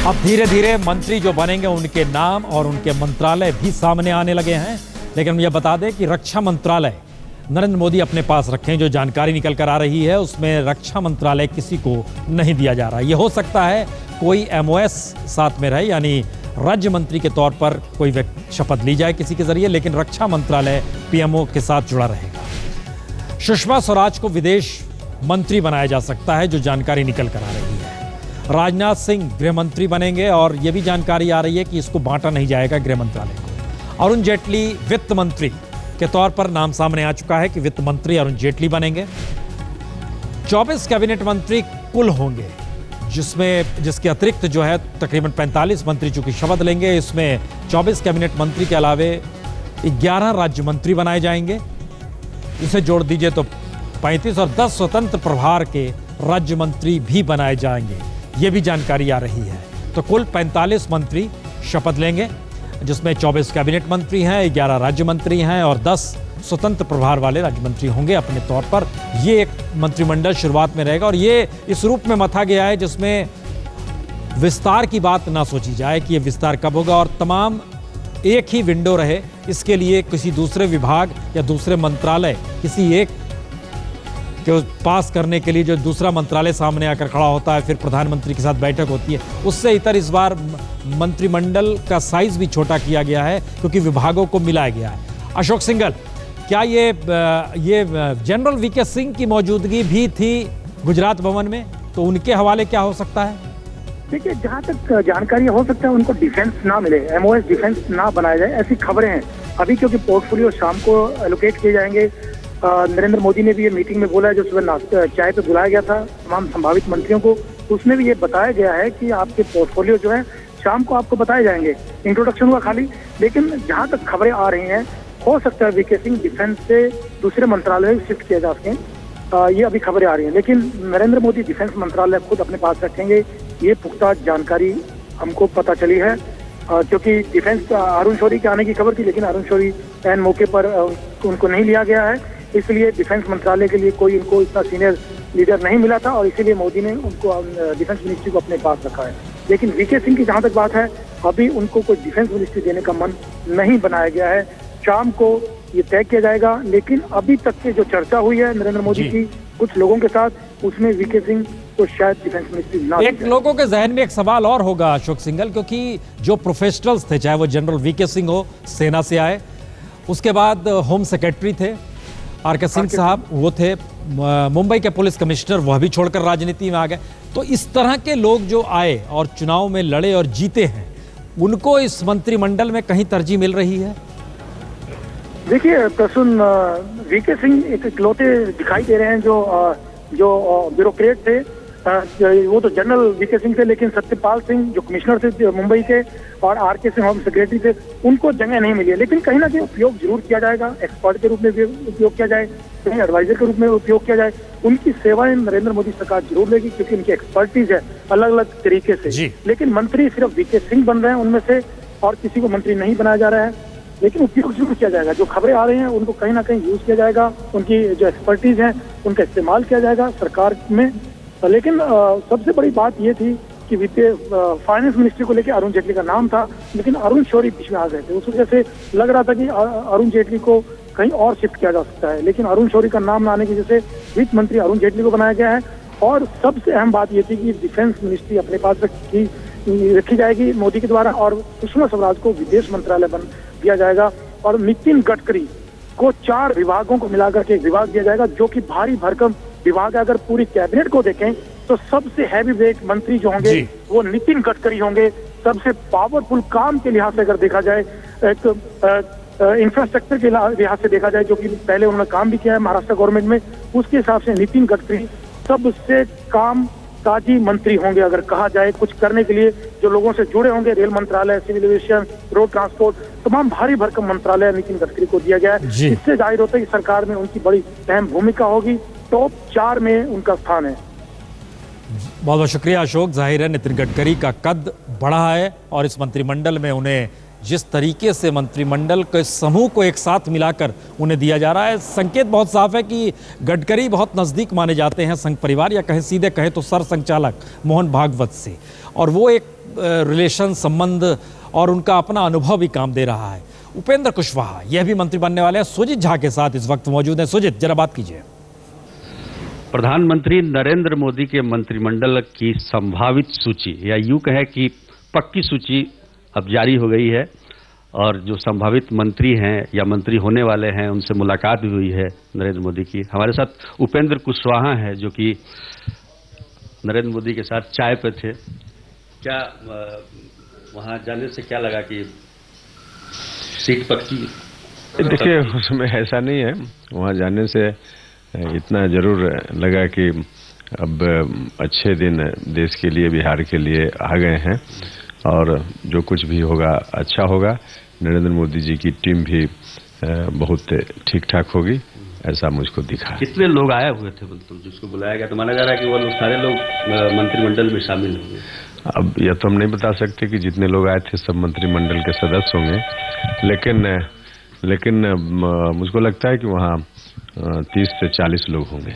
अब धीरे धीरे मंत्री जो बनेंगे उनके नाम और उनके मंत्रालय भी सामने आने लगे हैं। लेकिन यह बता दें कि रक्षा मंत्रालय नरेंद्र मोदी अपने पास रखें। जो जानकारी निकल कर आ रही है उसमें रक्षा मंत्रालय किसी को नहीं दिया जा रहा। यह हो सकता है कोई MOS साथ में रहे, यानी राज्य मंत्री के तौर पर कोई शपथ ली जाए किसी के जरिए, लेकिन रक्षा मंत्रालय PMO के साथ जुड़ा रहेगा। सुषमा स्वराज को विदेश मंत्री बनाया जा सकता है, जो जानकारी निकल कर आ रही है। राजनाथ सिंह गृह मंत्री बनेंगे और यह भी जानकारी आ रही है कि इसको बांटा नहीं जाएगा गृह मंत्रालय को। अरुण जेटली वित्त मंत्री के तौर पर नाम सामने आ चुका है कि वित्त मंत्री अरुण जेटली बनेंगे। 24 कैबिनेट मंत्री कुल होंगे, जिसके अतिरिक्त जो है तकरीबन 45 मंत्री चूंकि शपथ लेंगे। इसमें 24 कैबिनेट मंत्री के अलावे 11 राज्य मंत्री बनाए जाएंगे। इसे जोड़ दीजिए तो 35 और 10 स्वतंत्र प्रभार के राज्य मंत्री भी बनाए जाएंगे। ये भी जानकारी आ रही है। तो कुल 45 मंत्री शपथ लेंगे, जिसमें 24 कैबिनेट मंत्री हैं, 11 राज्य मंत्री हैं और 10 स्वतंत्र प्रभार वाले राज्य मंत्री होंगे अपने तौर पर। ये एक मंत्रिमंडल शुरुआत में रहेगा और ये इस रूप में मथा गया है जिसमें विस्तार की बात ना सोची जाए कि ये विस्तार कब होगा और तमाम एक ही विंडो रहे। इसके लिए किसी दूसरे विभाग या दूसरे मंत्रालय किसी एक के पास करने के लिए जो दूसरा मंत्रालय सामने आकर खड़ा होता है, फिर प्रधानमंत्री के साथ बैठक होती है, उससे इतर इस बार मंत्रिमंडल का साइज भी छोटा किया गया है क्योंकि विभागों को मिलाया गया है। अशोक सिंघल, क्या ये जनरल VK सिंह की मौजूदगी भी थी गुजरात भवन में, तो उनके हवाले क्या हो सकता है? देखिए, जहाँ तक जानकारी हो सकता है उनको डिफेंस ना मिले, MOS डिफेंस ना बनाया जाए, ऐसी खबरें हैं अभी, क्योंकि पोर्टफोलियो शाम को एलोकेट किए जाएंगे। नरेंद्र मोदी ने भी ये मीटिंग में बोला है, जो सुबह चाय पे बुलाया गया था तमाम संभावित मंत्रियों को, उसमें भी ये बताया गया है कि आपके पोर्टफोलियो जो है शाम को आपको बताए जाएंगे। इंट्रोडक्शन हुआ खाली, लेकिन जहां तक खबरें आ रही हैं हो सकता है VK सिंह डिफेंस से दूसरे मंत्रालय में शिफ्ट किया जा सके। ये अभी खबरें आ रही हैं, लेकिन नरेंद्र मोदी डिफेंस मंत्रालय खुद अपने पास रखेंगे, ये पुख्ता जानकारी हमको पता चली है। क्योंकि डिफेंस अरुण शौरी के आने की खबर थी, लेकिन अरुण शौरी एन मौके पर उनको नहीं लिया गया है, इसलिए डिफेंस मंत्रालय के लिए कोई उनको इतना सीनियर लीडर नहीं मिला था और इसीलिए मोदी ने उनको डिफेंस मिनिस्ट्री को अपने पास रखा है। लेकिन VK सिंह की जहां तक बात है, अभी उनको कोई डिफेंस मिनिस्ट्री देने का मन नहीं बनाया गया है। शाम को ये तय किया जाएगा, लेकिन अभी तक के जो चर्चा हुई है नरेंद्र मोदी की कुछ लोगों के साथ, उसमें VK सिंह तो शायद डिफेंस मिनिस्ट्री ना। एक लोगों के जहन में एक सवाल और होगा अशोक सिंघल, क्योंकि जो प्रोफेशनल्स थे, चाहे वो जनरल VK सिंह हो, सेना से आए, उसके बाद होम सेक्रेटरी थे RK सिंह साहब, वो थे मुंबई के पुलिस कमिश्नर, वह भी छोड़कर राजनीति में आ गए। तो इस तरह के लोग जो आए और चुनाव में लड़े और जीते हैं, उनको इस मंत्रिमंडल में कहीं तरजीह मिल रही है? देखिए प्रसून, VK सिंह एक इकलौते दिखाई दे रहे हैं जो ब्यूरोक्रेट थे। वो तो जनरल VK सिंह थे, लेकिन सत्यपाल सिंह जो कमिश्नर थे मुंबई के और RK सिंह होम सेक्रेटरी थे, उनको जगह नहीं मिली है। लेकिन कहीं ना कहीं उपयोग जरूर किया जाएगा, एक्सपर्ट के रूप में भी उपयोग किया जाए, कहीं एडवाइजर के रूप में उपयोग किया जाए। उनकी सेवाएं नरेंद्र मोदी सरकार जरूर लेगी, क्योंकि उनकी एक्सपर्टीज है अलग अलग तरीके से। लेकिन मंत्री सिर्फ VK सिंह बन रहे हैं उनमें से, और किसी को मंत्री नहीं बनाया जा रहा है। लेकिन उपयोग जरूर किया जाएगा, जो खबरें आ रही हैं उनको कहीं ना कहीं यूज किया जाएगा, उनकी जो एक्सपर्टीज है उनका इस्तेमाल किया जाएगा सरकार में। लेकिन सबसे बड़ी बात ये थी कि फाइनेंस मिनिस्ट्री को लेकर अरुण जेटली का नाम था, लेकिन अरुण शौरी बीच में आ गए थे। उस वजह से लग रहा था कि अरुण जेटली को कहीं और शिफ्ट किया जा सकता है, लेकिन अरुण शौरी का नाम आने की वजह से वित्त मंत्री अरुण जेटली को बनाया गया है। और सबसे अहम बात यह थी कि डिफेंस मिनिस्ट्री अपने पास रखी जाएगी मोदी के द्वारा, और सुषमा स्वराज को विदेश मंत्रालय बन दिया जाएगा। और नितिन गडकरी को 4 विभागों को मिलाकर के एक विभाग दिया जाएगा, जो कि भारी भरकम विभाग है। अगर पूरी कैबिनेट को देखें तो सबसे हैवी वेट मंत्री जो होंगे वो नितिन गडकरी होंगे। सबसे पावरफुल काम के लिहाज से अगर देखा जाए, एक इंफ्रास्ट्रक्चर के लिहाज से देखा जाए, जो कि पहले उन्होंने काम भी किया है महाराष्ट्र गवर्नमेंट में, उसके हिसाब से नितिन गडकरी सबसे काम काजी मंत्री होंगे। अगर कहा जाए कुछ करने के लिए जो लोगों से जुड़े होंगे, रेल मंत्रालय, सिविल एविएशन, रोड ट्रांसपोर्ट, तमाम भारी भरकम मंत्रालय नितिन गडकरी को दिया गया है। इससे जाहिर होता है कि सरकार में उनकी बड़ी अहम भूमिका होगी। टॉप 4 में उनका स्थान है। बहुत बहुत शुक्रिया अशोक। जाहिर है नितिन गडकरी का कद बढ़ा है और इस मंत्रिमंडल में उन्हें जिस तरीके से मंत्रिमंडल के समूह को एक साथ मिलाकर उन्हें दिया जा रहा है, संकेत बहुत साफ है कि गडकरी बहुत नज़दीक माने जाते हैं संघ परिवार, या कहें सीधे कहें तो सर संचालक मोहन भागवत से, और वो एक रिलेशन संबंध और उनका अपना अनुभव भी काम दे रहा है। उपेंद्र कुशवाहा यह भी मंत्री बनने वाले हैं, सुजीत झा के साथ इस वक्त मौजूद हैं। सुजीत, जरा बात कीजिए। प्रधानमंत्री नरेंद्र मोदी के मंत्रिमंडल की संभावित सूची, या यूं कहें कि पक्की सूची अब जारी हो गई है, और जो संभावित मंत्री हैं या मंत्री होने वाले हैं उनसे मुलाकात भी हुई है नरेंद्र मोदी की। हमारे साथ उपेंद्र कुशवाहा हैं जो कि नरेंद्र मोदी के साथ चाय पे थे। क्या वहां जाने से क्या लगा कि सीट पक्की? देखिए, उसमें ऐसा नहीं है, वहां जाने से इतना जरूर लगा कि अब अच्छे दिन देश के लिए, बिहार के लिए आ गए हैं, और जो कुछ भी होगा अच्छा होगा। नरेंद्र मोदी जी की टीम भी बहुत ठीक ठाक होगी, ऐसा मुझको दिखा। कितने लोग आए हुए थे, मतलब जिसको बुलाया गया? तो माना जा रहा है कि वो लोग सारे लोग मंत्रिमंडल में शामिल होंगे। अब यह तो हम नहीं बता सकते कि जितने लोग आए थे सब मंत्रिमंडल के सदस्य होंगे, लेकिन मुझको लगता है कि वहाँ 30 से 40 लोग होंगे।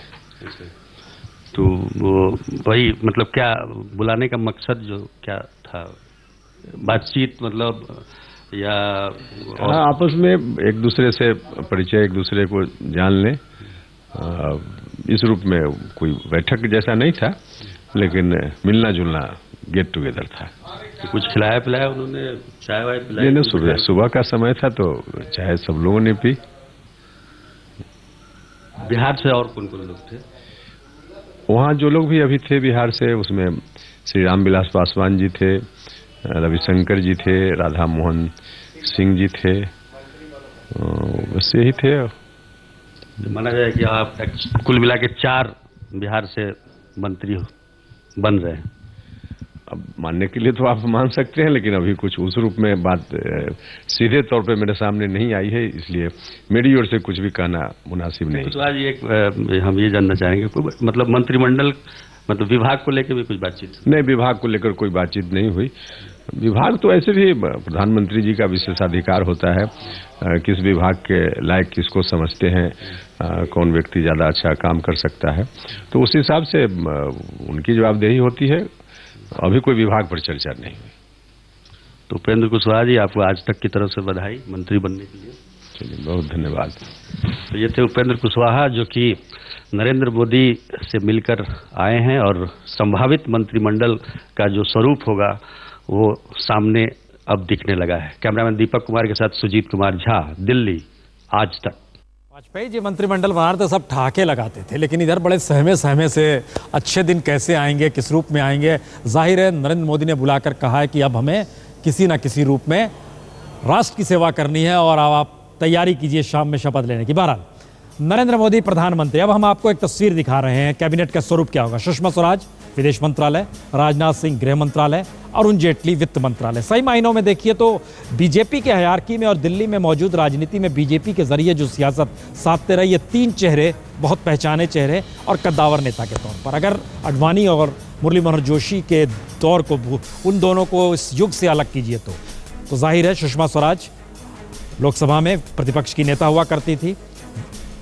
तो वो वही, मतलब क्या बुलाने का मकसद जो क्या था? बातचीत मतलब, या हाँ, आपस में एक दूसरे से परिचय, एक दूसरे को जान लें, इस रूप में कोई बैठक जैसा नहीं था, लेकिन मिलना जुलना, गेट टुगेदर था। तो कुछ खिलाया पिलाया उन्होंने? चाय वाय पिलाई? नहीं, सुबह का समय था तो चाय सब लोगों ने पी। बिहार से और कौन कौन लोग थे वहाँ? जो लोग भी अभी थे बिहार से, उसमें श्री रामविलास पासवान जी थे, रविशंकर जी थे, राधा मोहन सिंह जी थे, बस यही थे। माना जाए कि आप कुल मिला के 4 बिहार से मंत्री बन रहे हैं। अब मानने के लिए तो आप मान सकते हैं, लेकिन अभी कुछ उस रूप में बात सीधे तौर पे मेरे सामने नहीं आई है, इसलिए मेरी ओर से कुछ भी कहना मुनासिब नहीं। तो आज हम ये जानना चाहेंगे, मतलब मंत्रिमंडल, मतलब विभाग को लेकर भी कुछ बातचीत? नहीं, विभाग को लेकर कोई बातचीत नहीं हुई। विभाग तो ऐसे भी प्रधानमंत्री जी का विशेषाधिकार होता है, किस विभाग के लायक किसको समझते हैं, कौन व्यक्ति ज़्यादा अच्छा काम कर सकता है, तो उस हिसाब से उनकी जवाबदेही होती है। अभी कोई विभाग पर चर्चा नहीं हुई। तो उपेंद्र कुशवाहा जी, आपको आज तक की तरफ से बधाई मंत्री बनने के लिए। चलिए, बहुत धन्यवाद। तो ये थे उपेंद्र कुशवाहा जो कि नरेंद्र मोदी से मिलकर आए हैं, और संभावित मंत्रिमंडल का जो स्वरूप होगा वो सामने अब दिखने लगा है। कैमरामैन दीपक कुमार के साथ सुजीत कुमार झा, दिल्ली, आज तक। वाजपेयी जी मंत्रिमंडल बना रहे थे, सब ठहाके लगाते थे, लेकिन इधर बड़े सहमे से अच्छे दिन कैसे आएंगे, किस रूप में आएंगे। जाहिर है नरेंद्र मोदी ने बुलाकर कहा है कि अब हमें किसी न किसी रूप में राष्ट्र की सेवा करनी है, और अब आप तैयारी कीजिए शाम में शपथ लेने की। बहरहाल नरेंद्र मोदी प्रधानमंत्री। अब हम आपको एक तस्वीर दिखा रहे हैं कैबिनेट का स्वरूप क्या होगा। सुषमा स्वराज विदेश मंत्रालय, राजनाथ सिंह गृह मंत्रालय, अरुण जेटली वित्त मंत्रालय। सही मायनों में देखिए तो बीजेपी के हायरार्की में और दिल्ली में मौजूद राजनीति में बीजेपी के जरिए जो सियासत साधते रहे ये 3 चेहरे, बहुत पहचाने चेहरे और कद्दावर नेता के तौर पर। अगर अडवाणी और मुरली मनोहर जोशी के दौर को, उन दोनों को इस युग से अलग कीजिए तो जाहिर है सुषमा स्वराज लोकसभा में प्रतिपक्ष की नेता हुआ करती थी,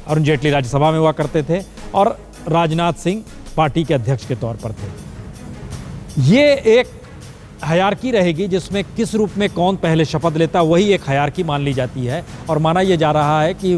अरुण जेटली राज्यसभा में हुआ करते थे, और राजनाथ सिंह पार्टी के अध्यक्ष के तौर पर थे। ये एक हायरार्की रहेगी जिसमें किस रूप में कौन पहले शपथ लेता, वही एक हायरार्की मान ली जाती है। और माना यह जा रहा है कि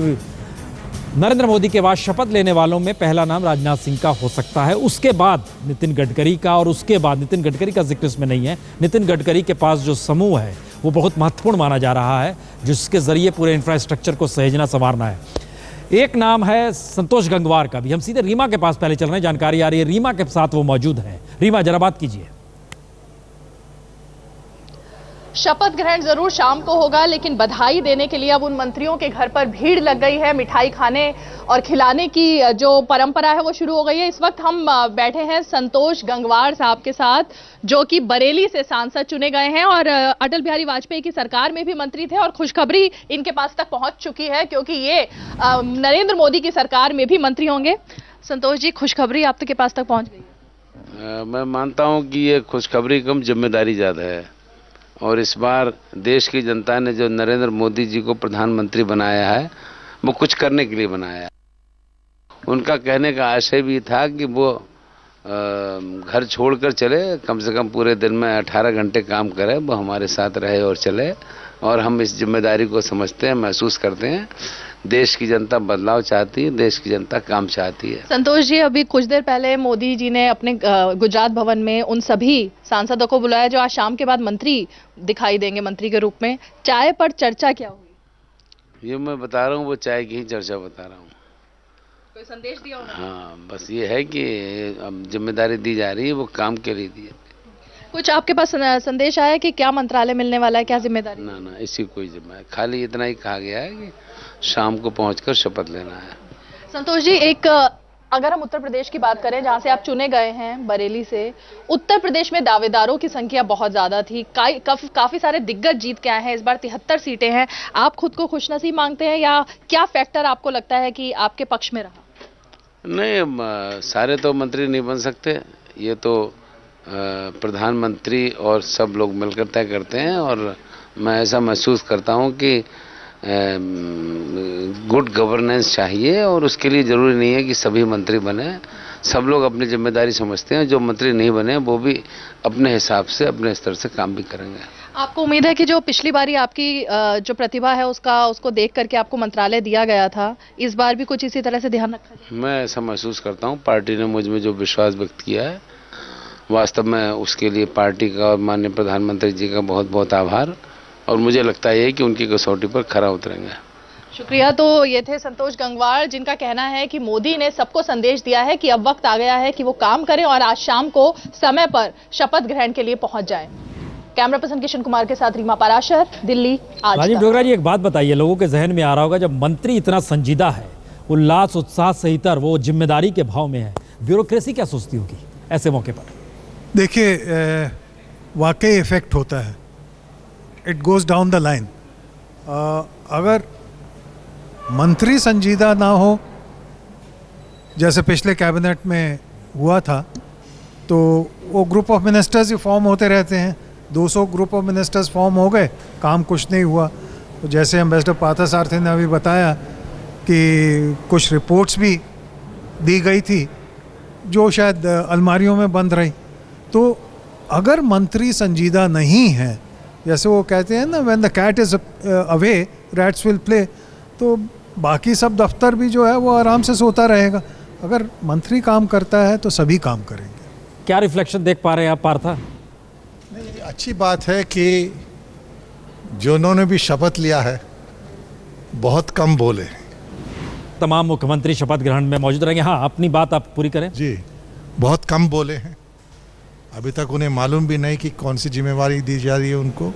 नरेंद्र मोदी के बाद शपथ लेने वालों में पहला नाम राजनाथ सिंह का हो सकता है, उसके बाद नितिन गडकरी का, और उसके बाद नितिन गडकरी का जिक्र इसमें नहीं है। नितिन गडकरी के पास जो समूह है वो बहुत महत्वपूर्ण माना जा रहा है, जिसके जरिए पूरे इंफ्रास्ट्रक्चर को सहेजना संवारना है। एक नाम है संतोष गंगवार का भी। हम सीधे रीमा के पास पहले चल रहे हैं, जानकारी आ रही है रीमा के साथ वो मौजूद है। रीमा, जरा बात कीजिए। शपथ ग्रहण जरूर शाम को होगा, लेकिन बधाई देने के लिए अब उन मंत्रियों के घर पर भीड़ लग गई है। मिठाई खाने और खिलाने की जो परंपरा है वो शुरू हो गई है। इस वक्त हम बैठे हैं संतोष गंगवार साहब के साथ, जो कि बरेली से सांसद चुने गए हैं और अटल बिहारी वाजपेयी की सरकार में भी मंत्री थे, और खुशखबरी इनके पास तक पहुंच चुकी है क्योंकि ये नरेंद्र मोदी की सरकार में भी मंत्री होंगे। संतोष जी, खुशखबरी आपके पास तक पहुंच गई है? मैं मानता हूं कि ये खुशखबरी कम जिम्मेदारी ज्यादा है, और इस बार देश की जनता ने जो नरेंद्र मोदी जी को प्रधानमंत्री बनाया है वो कुछ करने के लिए बनाया है। उनका कहने का आशय भी था कि वो घर छोड़कर चले, कम से कम पूरे दिन में 18 घंटे काम करे, वो हमारे साथ रहे और चले, और हम इस जिम्मेदारी को समझते हैं, महसूस करते हैं। देश की जनता बदलाव चाहती है, देश की जनता काम चाहती है। संतोष जी, अभी कुछ देर पहले मोदी जी ने अपने गुजरात भवन में उन सभी सांसदों को बुलाया जो आज शाम के बाद मंत्री दिखाई देंगे, मंत्री के रूप में। चाय पर चर्चा क्या हुई? ये मैं बता रहा हूँ, वो चाय की ही चर्चा बता रहा हूँ। कोई संदेश दिया उन्होंने? हाँ, बस ये है कि अब जिम्मेदारी दी जा रही है, वो काम के लिए दी है। कुछ आपके पास संदेश आया कि क्या मंत्रालय मिलने वाला है, क्या जिम्मेदारी? ना, इसी कोई जिम्मेदारी, खाली इतना ही कहा गया है कि शाम को पहुंचकर शपथ लेना है। संतोष जी, एक अगर हम उत्तर प्रदेश की बात करें, जहां से आप चुने गए हैं, बरेली से, उत्तर प्रदेश में दावेदारों की संख्या बहुत ज्यादा थी, काफी सारे दिग्गज जीत के आए हैं। इस बार 73 सीटें हैं। आप खुद को खुशनसीब मांगते हैं या क्या फैक्टर आपको लगता है कि आपके पक्ष में रहा? नहीं, सारे तो मंत्री नहीं बन सकते, ये तो प्रधानमंत्री और सब लोग मिलकर तय करते हैं। और मैं ऐसा महसूस करता हूं कि गुड गवर्नेंस चाहिए, और उसके लिए ज़रूरी नहीं है कि सभी मंत्री बने। सब लोग अपनी जिम्मेदारी समझते हैं, जो मंत्री नहीं बने वो भी अपने हिसाब से, अपने स्तर से काम भी करेंगे। आपको उम्मीद है कि जो पिछली बारी आपकी जो प्रतिभा है उसको देख करके आपको मंत्रालय दिया गया था, इस बार भी कुछ इसी तरह से ध्यान रखा जाए? मैं ऐसा महसूस करता हूँ, पार्टी ने मुझ में जो विश्वास व्यक्त किया है, वास्तव में उसके लिए पार्टी का और माननीय प्रधानमंत्री जी का बहुत बहुत आभार। और मुझे लगता है कि उनकी कसौटी पर खरा उतरेंगे। शुक्रिया। तो ये थे संतोष गंगवार, जिनका कहना है कि मोदी ने सबको संदेश दिया है कि अब वक्त आ गया है कि वो काम करें और आज शाम को समय पर शपथ ग्रहण के लिए पहुंच जाएं। कैमरा पर्सन किशन कुमार के साथ रीमा पाराशर, दिल्ली आज राजीव डोगरा जी, एक बात बताइए, लोगों के जहन में आ रहा होगा, जब मंत्री इतना संजीदा है, उल्लास उत्साह सहित वो जिम्मेदारी के भाव में है, ब्यूरोक्रेसी क्या सोचती होगी ऐसे मौके पर? देखिए, वाकई इफेक्ट होता है, it goes down the line. अगर मंत्री संजीदा ना हो, जैसे पिछले कैबिनेट में हुआ था, तो वो group of ministers he form होते रहते हैं। 200 ग्रुप ऑफ मिनिस्टर्स फॉर्म हो गए, काम कुछ नहीं हुआ। तो जैसे एम्बेसडर पार्थसारथी ने अभी बताया कि कुछ रिपोर्ट्स भी दी गई थी जो शायद अलमारियों में बंद रही। तो अगर मंत्री संजीदा नहीं है, जैसे वो कहते हैं ना, when the cat is away rats will play, तो बाकी सब दफ्तर भी जो है वो आराम से सोता रहेगा। अगर मंत्री काम करता है तो सभी काम करेंगे। क्या रिफ्लेक्शन देख पा रहे हैं आप पार्था? अच्छी बात है कि जिन्होंने भी शपथ लिया है बहुत कम बोले। तमाम मुख्यमंत्री शपथ ग्रहण में मौजूद रहेंगे। हाँ, अपनी बात आप पूरी करें। जी, बहुत कम बोले हैं। अभी तक उन्हें मालूम भी नहीं कि कौन सी जिम्मेवारी दी जा रही है उनको।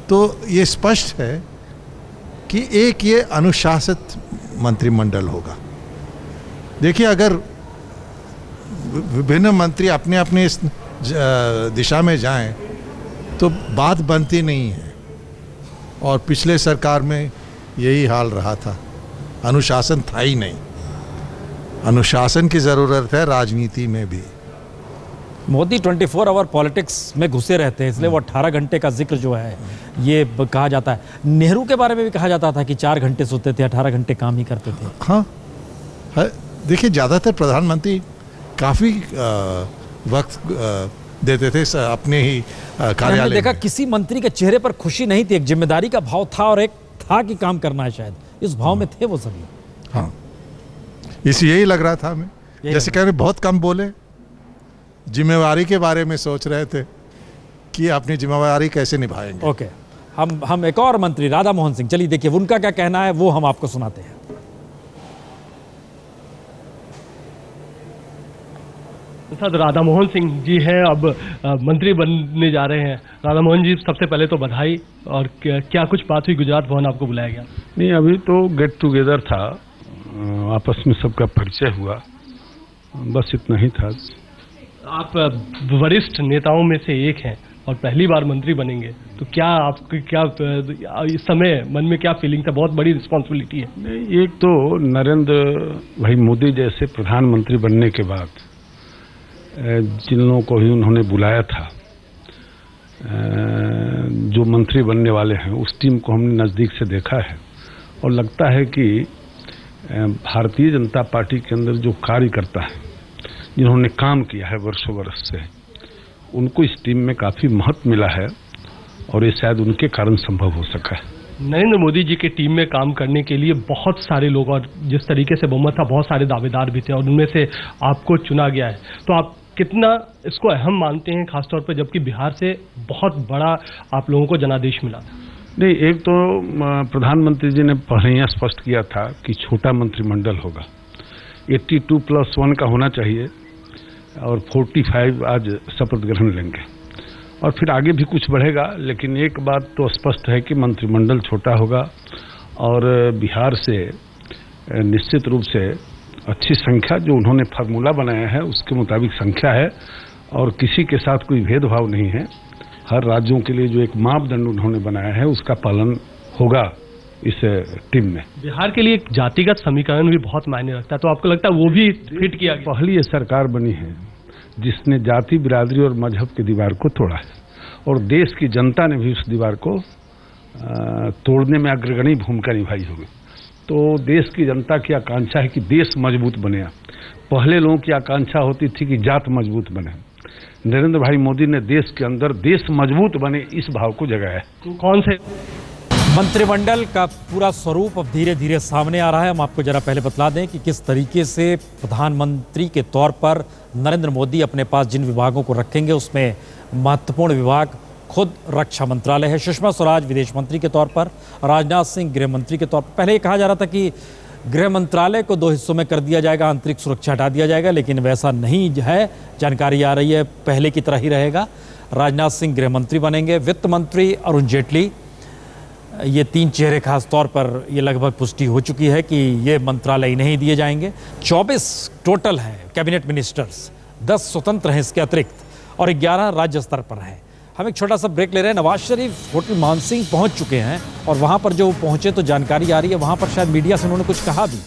तो ये स्पष्ट है कि एक ये अनुशासित मंत्रिमंडल होगा। देखिए, अगर विभिन्न मंत्री अपने अपने इस दिशा में जाएं तो बात बनती नहीं है, और पिछले सरकार में यही हाल रहा था, अनुशासन था ही नहीं। अनुशासन की ज़रूरत है राजनीति में भी। मोदी 24 आवर पॉलिटिक्स में घुसे रहते हैं, इसलिए वो 18 घंटे का जिक्र जो है ये कहा जाता है। नेहरू के बारे में भी कहा जाता था कि 4 घंटे सोते थे, 18 घंटे काम ही करते थे। हाँ, देखिए, ज़्यादातर प्रधानमंत्री काफ़ी वक्त देते थे अपने ही कार्यालय में। देखा, किसी मंत्री के चेहरे पर खुशी नहीं थी, एक जिम्मेदारी का भाव था और एक था कि काम करना है, शायद इस भाव में थे वो सभी। हाँ, यही लग रहा था हमें। जैसे कह रहे, बहुत कम बोले, जिम्मेवारी के बारे में सोच रहे थे कि अपनी जिम्मेवारी कैसे निभाएंगे। ओके, हम एक और मंत्री राधा मोहन सिंह, चलिए देखिए उनका क्या कहना है, वो हम आपको सुनाते हैं। साथ राधा मोहन सिंह जी हैं, अब मंत्री बनने जा रहे हैं। राधा मोहन जी, सबसे पहले तो बधाई। और क्या कुछ बात हुई, गुजरात भवन आपको बुलाया गया? नहीं, अभी तो गेट टुगेदर था, आपस में सबका परिचय हुआ, बस इतना ही था। आप वरिष्ठ नेताओं में से एक हैं और पहली बार मंत्री बनेंगे, तो क्या इस समय मन में क्या फीलिंग था? बहुत बड़ी रिस्पॉन्सिबिलिटी है। एक तो नरेंद्र भाई मोदी जैसे प्रधानमंत्री बनने के बाद जिन लोगों को ही उन्होंने बुलाया था, जो मंत्री बनने वाले हैं उस टीम को हमने नज़दीक से देखा है और लगता है कि भारतीय जनता पार्टी के अंदर जो कार्यकर्ता है, जिन्होंने काम किया है वर्षों वर्ष से, उनको इस टीम में काफ़ी महत्व मिला है और ये शायद उनके कारण संभव हो सका है। नरेंद्र मोदी जी के टीम में काम करने के लिए बहुत सारे लोग, और जिस तरीके से बहुमत था, बहुत सारे दावेदार भी थे और उनमें से आपको चुना गया है, तो आप कितना इसको अहम मानते हैं, खासतौर पर जबकि बिहार से बहुत बड़ा आप लोगों को जनादेश मिला? नहीं, एक तो प्रधानमंत्री जी ने पहले ही स्पष्ट किया था कि छोटा मंत्रिमंडल होगा, 82+1 का होना चाहिए और 45 आज शपथ ग्रहण लेंगे और फिर आगे भी कुछ बढ़ेगा। लेकिन एक बात तो स्पष्ट है कि मंत्रिमंडल छोटा होगा और बिहार से निश्चित रूप से अच्छी संख्या, जो उन्होंने फार्मूला बनाया है उसके मुताबिक संख्या है और किसी के साथ कोई भेदभाव नहीं है। हर राज्यों के लिए जो एक मापदंड उन्होंने बनाया है उसका पालन होगा इस टीम में। बिहार के लिए एक जातिगत समीकरण भी बहुत मायने रखता है, तो आपको लगता है वो भी फिट किया गया? पहली ये सरकार बनी है जिसने जाति, बिरादरी और मजहब की दीवार को तोड़ा है और देश की जनता ने भी उस दीवार को तोड़ने में अग्रगणी भूमिका निभाई होगी। तो देश की जनता की आकांक्षा है कि देश मजबूत बने। पहले लोगों की आकांक्षा होती थी कि जात मजबूत बने। नरेंद्र भाई मोदी ने देश के अंदर देश मजबूत बने इस भाव को जगाया है। तो कौन से मंत्रिमंडल का पूरा स्वरूप अब धीरे धीरे सामने आ रहा है। हम आपको जरा पहले बतला दें कि किस तरीके से प्रधानमंत्री के तौर पर नरेंद्र मोदी अपने पास जिन विभागों को रखेंगे उसमें महत्वपूर्ण विभाग खुद रक्षा मंत्रालय है, सुषमा स्वराज विदेश मंत्री के तौर पर, राजनाथ सिंह गृह मंत्री के तौर पर। पहले ये कहा जा रहा था कि गृह मंत्रालय को 2 हिस्सों में कर दिया जाएगा, आंतरिक सुरक्षा हटा दिया जाएगा, लेकिन वैसा नहीं है। जानकारी आ रही है पहले की तरह ही रहेगा। राजनाथ सिंह गृह मंत्री बनेंगे, वित्त मंत्री अरुण जेटली, ये 3 चेहरे खास तौर पर ये लगभग पुष्टि हो चुकी है कि ये मंत्रालय नहीं दिए जाएंगे। 24 टोटल हैं कैबिनेट मिनिस्टर्स, 10 स्वतंत्र हैं इसके अतिरिक्त और 11 राज्य स्तर पर हैं। हम एक छोटा सा ब्रेक ले रहे हैं। नवाज शरीफ होटल मानसिंह पहुंच चुके हैं और वहां पर जो पहुंचे तो जानकारी आ रही है वहां पर शायद मीडिया से उन्होंने कुछ कहा भी।